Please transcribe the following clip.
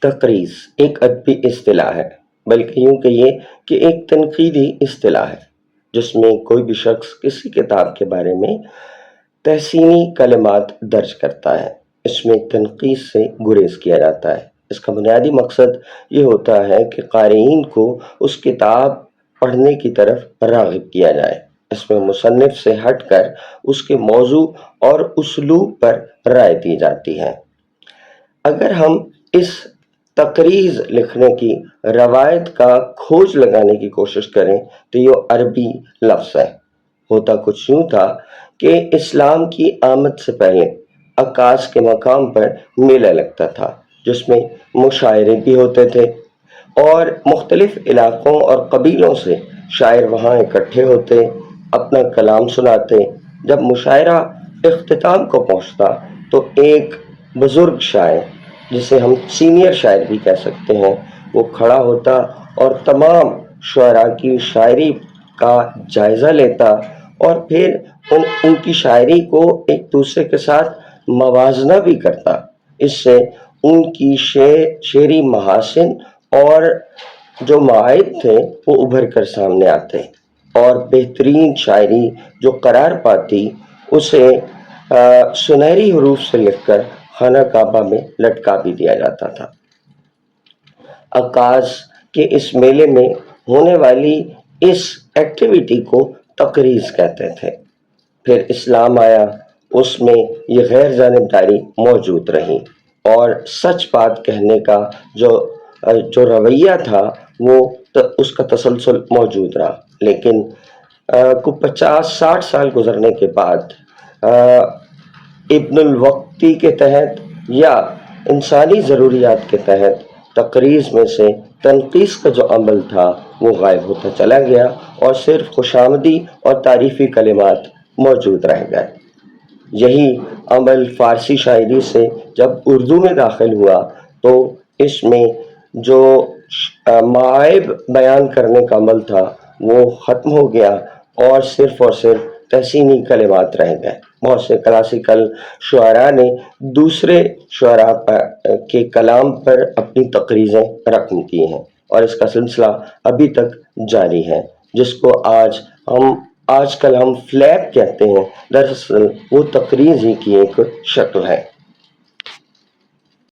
تقریض ایک ادبی اصطلاح ہے، بلکہ یوں کہیے کہ ایک تنقیدی اصطلاح ہے جس میں کوئی بھی شخص کسی کتاب کے بارے میں تحسینی کلمات درج کرتا ہے۔ اس میں تنقید سے گریز کیا جاتا ہے۔ اس کا بنیادی مقصد یہ ہوتا ہے کہ قارئین کو اس کتاب پڑھنے کی طرف راغب کیا جائے۔ اس میں مصنف سے ہٹ کر اس کے موضوع اور اسلوب پر رائے دی جاتی ہے۔ اگر ہم اس تقریض لکھنے کی روایت کا کھوج لگانے کی کوشش کریں تو یہ عربی لفظ ہے۔ ہوتا کچھ یوں تھا کہ اسلام کی آمد سے پہلے عکاظ کے مقام پر میلہ لگتا تھا، جس میں مشاعرے بھی ہوتے تھے اور مختلف علاقوں اور قبیلوں سے شاعر وہاں اکٹھے ہوتے، اپنا کلام سناتے۔ جب مشاعرہ اختتام کو پہنچتا تو ایک بزرگ شاعر، جسے ہم سینئر شاعر بھی کہہ سکتے ہیں، وہ کھڑا ہوتا اور تمام شعراء کی شاعری کا جائزہ لیتا اور پھر ان کی شاعری کو ایک دوسرے کے ساتھ موازنہ بھی کرتا۔ اس سے ان کی شعری محاسن اور جو معائب تھے وہ ابھر کر سامنے آتے اور بہترین شاعری جو قرار پاتی اسے سنہری حروف سے لکھ کر خانہ کعبہ میں لٹکا بھی دیا جاتا تھا۔ عکاظ کے اس میلے میں ہونے والی اس ایکٹیویٹی کو تقریض کہتے تھے۔ پھر اسلام آیا، اس میں یہ غیر جانبداری موجود رہی اور سچ بات کہنے کا جو رویہ تھا وہ اس کا تسلسل موجود رہا۔ لیکن 50-60 سال گزرنے کے بعد ابن الوقتی کے تحت یا انسانی ضروریات کے تحت تقریض میں سے تنقیص کا جو عمل تھا وہ غائب ہوتا چلا گیا اور صرف خوشامدی اور تعریفی کلمات موجود رہ گئے۔ یہی عمل فارسی شاعری سے جب اردو میں داخل ہوا تو اس میں جو معائب بیان کرنے کا عمل تھا وہ ختم ہو گیا اور صرف تحسینی کلمات رہ گئے۔ بہت سے کلاسیکل شعراء نے دوسرے شعراء کے کلام پر اپنی تقریضیں رقم کی ہیں اور اس کا سلسلہ ابھی تک جاری ہے، جس کو آج کل ہم فلیپ کہتے ہیں۔ دراصل وہ تقریض ہی کی ایک شکل ہے۔